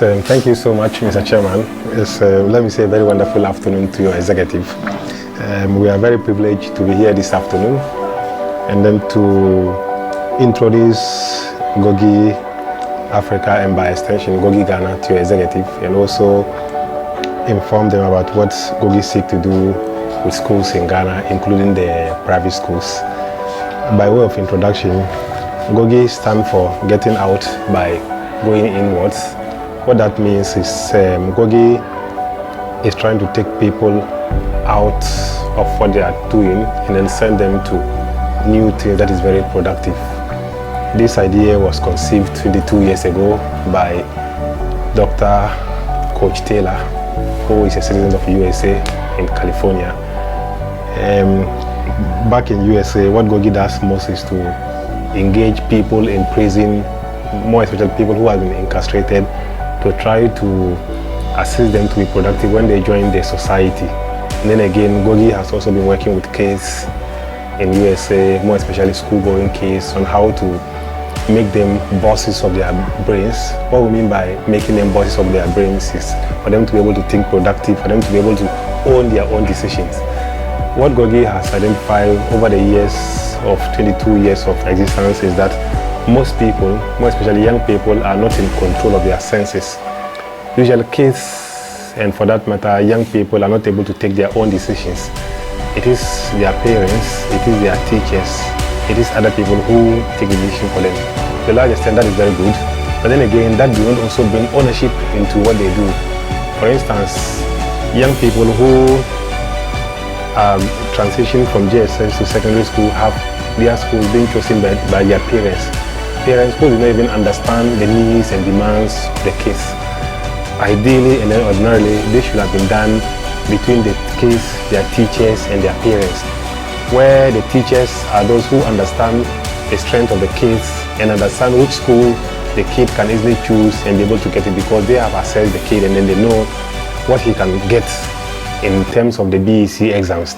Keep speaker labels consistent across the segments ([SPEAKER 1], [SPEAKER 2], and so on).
[SPEAKER 1] Yes, thank you so much, Mr. Chairman. It's, let me say a very wonderful afternoon to your executive. We are very privileged to be here this afternoon and then to introduce Gogi Africa and by extension Gogi Ghana to your executive, and also inform them about what Gogi seek to do with schools in Ghana, including the private schools. By way of introduction, Gogi stands for getting out by going inwards. What that means is Gogi is trying to take people out of what they are doing and then send them to new things that is very productive. This idea was conceived 22 years ago by Dr. Coach Taylor, who is a citizen of USA in California. Back in USA, what Gogi does most is to engage people in prison, more especially people who have been incarcerated, to try to assist them to be productive when they join the society. And then again, Gogi has also been working with kids in USA, more especially school-going kids, on how to make them bosses of their brains. What we mean by making them bosses of their brains is for them to be able to think productive, for them to be able to own their own decisions. What Gogi has identified over the years of 22 years of existence is that most people, more especially young people, are not in control of their senses. Usually kids, and for that matter, young people are not able to take their own decisions. It is their parents, it is their teachers, it is other people who take the decision for them. To a large extent, that is very good. But then again, that will also bring ownership into what they do. For instance, young people who transition from JSS to secondary school have their schools being chosen by their parents. Parents who do not even understand the needs and demands of the kids. Ideally and then ordinarily, this should have been done between the kids, their teachers, and their parents, where the teachers are those who understand the strength of the kids and understand which school the kid can easily choose and be able to get it, because they have assessed the kid and then they know what he can get in terms of the BEC exams.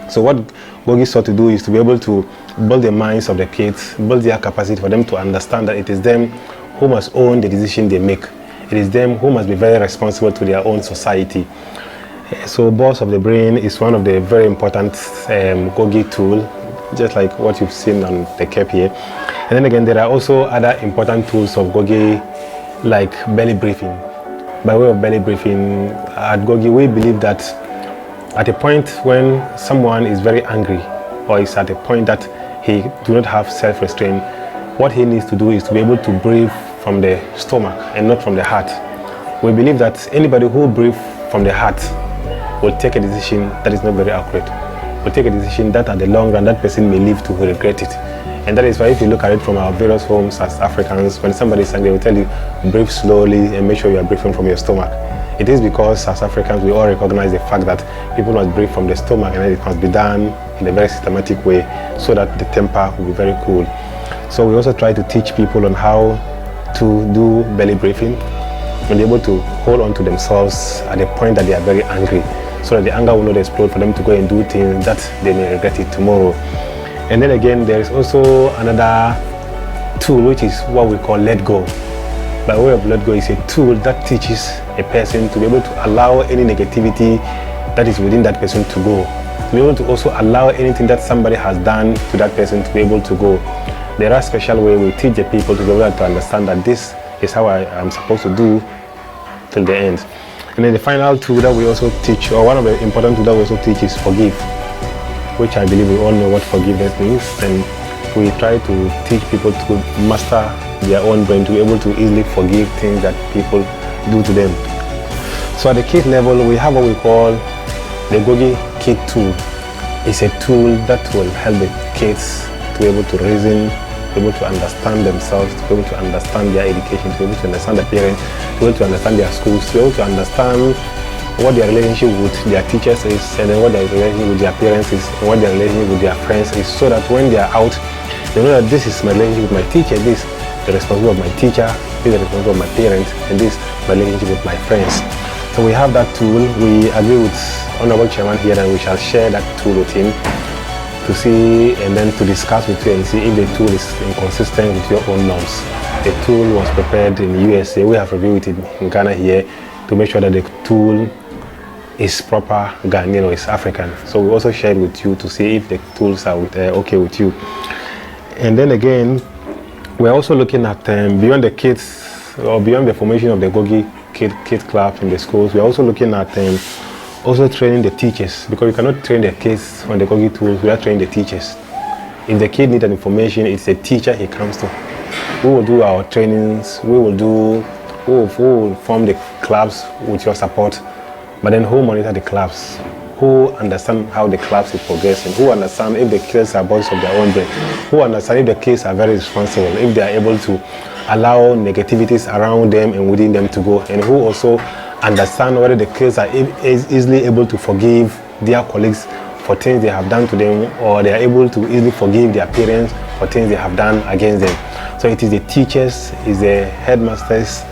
[SPEAKER 1] So what Gogi sought to do is to be able to build the minds of the kids, build their capacity for them to understand that it is them who must own the decision they make. It is them who must be very responsible to their own society. So Boss of the Brain is one of the very important Gogi tool, just like what you've seen on the cap here. And then again, there are also other important tools of Gogi, like belly briefing. By way of belly briefing, at Gogi, we believe that at a point when someone is very angry or is at a point that he do not have self-restraint, what he needs to do is to be able to breathe from the stomach and not from the heart. We believe that anybody who breathes from the heart will take a decision that is not very accurate, will take a decision that at the long run that person may live to regret it. And that is why if you look at it from our various homes as Africans, when somebody is angry, they will tell you, breathe slowly and make sure you are breathing from your stomach. It is because as Africans we all recognize the fact that people must breathe from the stomach, and then it must be done in a very systematic way so that the temper will be very cool. So we also try to teach people on how to do belly breathing and be able to hold on to themselves at the point that they are very angry, so that the anger will not explode for them to go and do things that they may regret it tomorrow. And then again, there is also another tool which is what we call let go. By way of let go is a tool that teaches a person to be able to allow any negativity that is within that person to go. To be able to also allow anything that somebody has done to that person to be able to go. There are special ways we teach the people to be able to understand that this is how I am supposed to do till the end. And then the final tool that we also teach, or one of the important tools that we also teach, is forgive, which I believe we all know what forgiveness means. And we try to teach people to master their own brain, to be able to easily forgive things that people do to them. So at the kid level, we have what we call the Gogi Kid Tool. It's a tool that will help the kids to be able to reason, to be able to understand themselves, to be able to understand their education, to be able to understand their parents, to be able to understand their schools, to be able to understand what their relationship with their teachers is, and then what their relationship with their parents is, and what their relationship with their friends is, so that when they are out, they know that this is my relationship with my teacher, this is the responsibility of my teacher, this is the responsibility of my parents, and this is my relationship with my friends. So we have that tool. We agree with Honorable Chairman here that we shall share that tool with him. to see and then to discuss with you and see if the tool is inconsistent with your own norms. The tool was prepared in the USA. We have reviewed it in Ghana here to make sure that the tool is proper Ghanaian or is African. So we also shared with you to see if the tools are okay with you. And then again, we're also looking at beyond the kids or beyond the formation of the Gogi kid club in the schools. We're also looking at also training the teachers, because you cannot train the kids on the Gogi tools without training the teachers. If the kid needs an information, it's the teacher he comes to. We will do our trainings, we will form the clubs with your support, but then who monitor the clubs? Who understand how the clubs is progressing? Who understand if the kids are bosses of their own brain? Who understand if the kids are very responsible, if they are able to allow negativities around them and within them to go? And who also understand whether the kids are easily able to forgive their colleagues for things they have done to them, or they are able to easily forgive their parents for things they have done against them. So it is the teachers, it's the headmasters,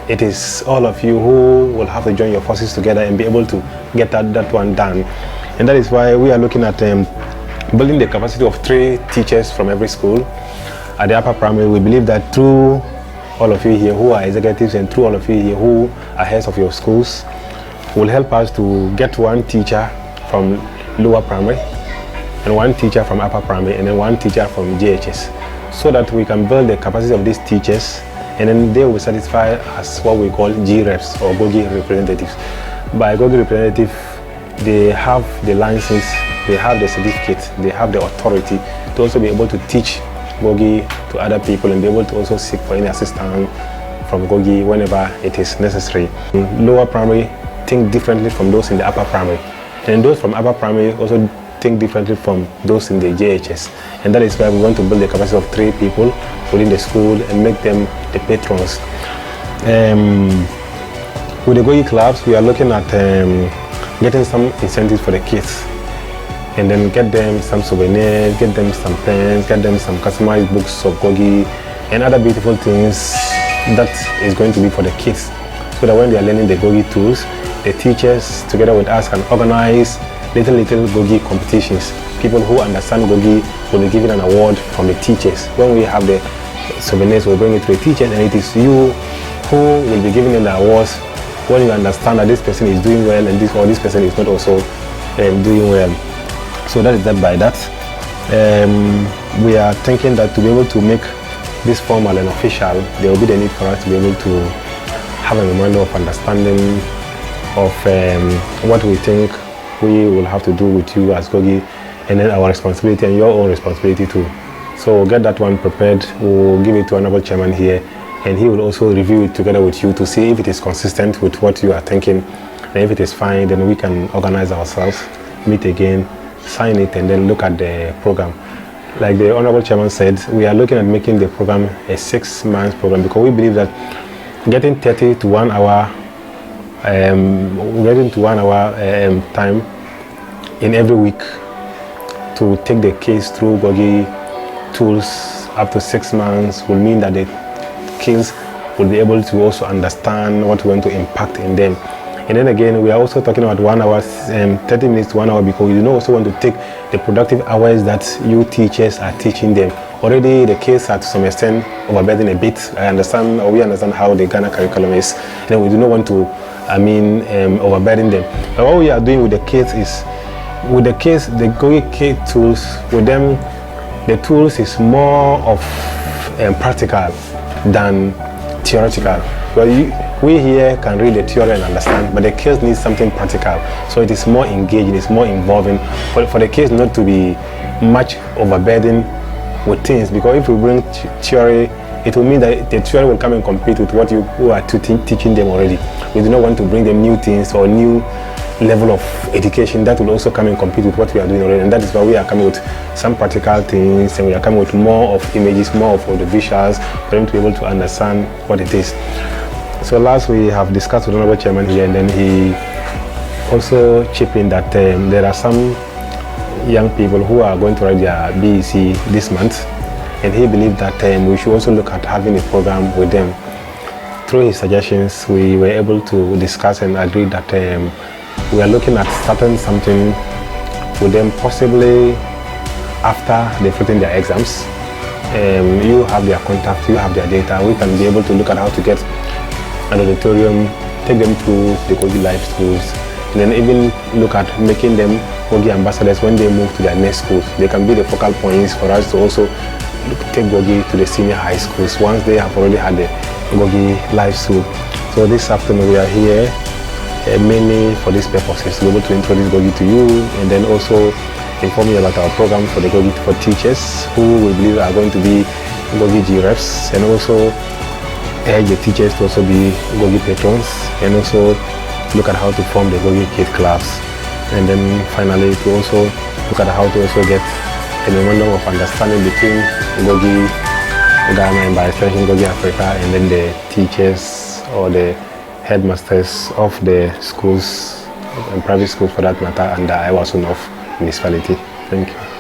[SPEAKER 1] it is all of you who will have to join your forces together and be able to get that one done. And that is why we are looking at building the capacity of 3 teachers from every school. At the upper primary, we believe that through all of you here who are executives and through all of you here who are heads of your schools will help us to get 1 teacher from lower primary and 1 teacher from upper primary and then 1 teacher from JHS, so that we can build the capacity of these teachers, and then they will be satisfied as what we call G-reps or Gogi representatives. By Gogi representative, they have the license, they have the certificate, they have the authority to also be able to teach Gogi to other people and be able to also seek for any assistance from Gogi whenever it is necessary. Lower primary think differently from those in the upper primary, and those from upper primary also think differently from those in the JHS. And that is why we want to build the capacity of 3 people within the school and make them the patrons. With the Gogi clubs, we are looking at getting some incentives for the kids, and then get them some souvenirs, get them some pens, get them some customized books of Gogi and other beautiful things that is going to be for the kids, so that when they are learning the Gogi tools, the teachers together with us can organize little Gogi competitions. People who understand Gogi will be given an award from the teachers. When we have the souvenirs, we'll bring it to the teachers, and it is you who will be giving them the awards when you understand that this person is doing well and this person is not also doing well. So that is that by that. We are thinking that to be able to make this formal and official, there will be the need for us to be able to have a memorandum of understanding of what we think we will have to do with you as Gogi, and then our responsibility and your own responsibility too. So get that one prepared. We'll give it to Honorable Chairman here, and he will also review it together with you to see if it is consistent with what you are thinking. And if it is fine, then we can organize ourselves, meet again, sign it, and then look at the program. Like the Honorable Chairman said, we are looking at making the program a 6-month program, because we believe that getting 30 to 1 hour time in every week to take the case through Gogi tools up to 6 months will mean that the kids will be able to also understand what we want to impact in them. And then again, we are also talking about 1 hour, 30 minutes to 1 hour, because we do not also want to take the productive hours that you teachers are teaching them. Already the kids are to some extent overburdened a bit. We understand how the Ghana curriculum is, and we do not want to overburden them. But what we are doing with the kids is, with the kids, the Gogi kid tools, with them, the tools is more of practical than theoretical. Well, we here can read the theory and understand, but the kids need something practical. So it is more engaging, it's more involving for the kids not to be much overburdened with things, because if we bring theory, it will mean that the theory will come and compete with what you are teaching them already. We do not want to bring them new things or new level of education that will also come and compete with what we are doing already. And that is why we are coming with some practical things, and we are coming with more of images, more of the visuals, for them to be able to understand what it is. So last we have discussed with Honorable Chairman here, and then he also chipped in that there are some young people who are going to write their BEC this month, and he believed that we should also look at having a program with them. Through his suggestions, we were able to discuss and agree that we are looking at starting something with them, possibly after they've written their exams, you have their contact, you have their data. We can be able to look at how to get an auditorium, take them to the Gogi Life schools, and then even look at making them Gogi ambassadors when they move to their next schools. They can be the focal points for us to also take Gogi to the senior high schools once they have already had the Gogi Life school. So this afternoon we are here mainly for these purposes, to be able to introduce Gogi to you, and then also inform you about our program for the Gogi for teachers who we believe are going to be Gogi G reps, and also urge the teachers to also be Gogi patrons, and also look at how to form the Gogi Kid clubs, and then finally to also look at how to also get a memorandum of understanding between Gogi Ghana and by extension Gogi Africa, and then the teachers or the headmasters of the schools and private schools for that matter under Iwasu North municipality. Thank you.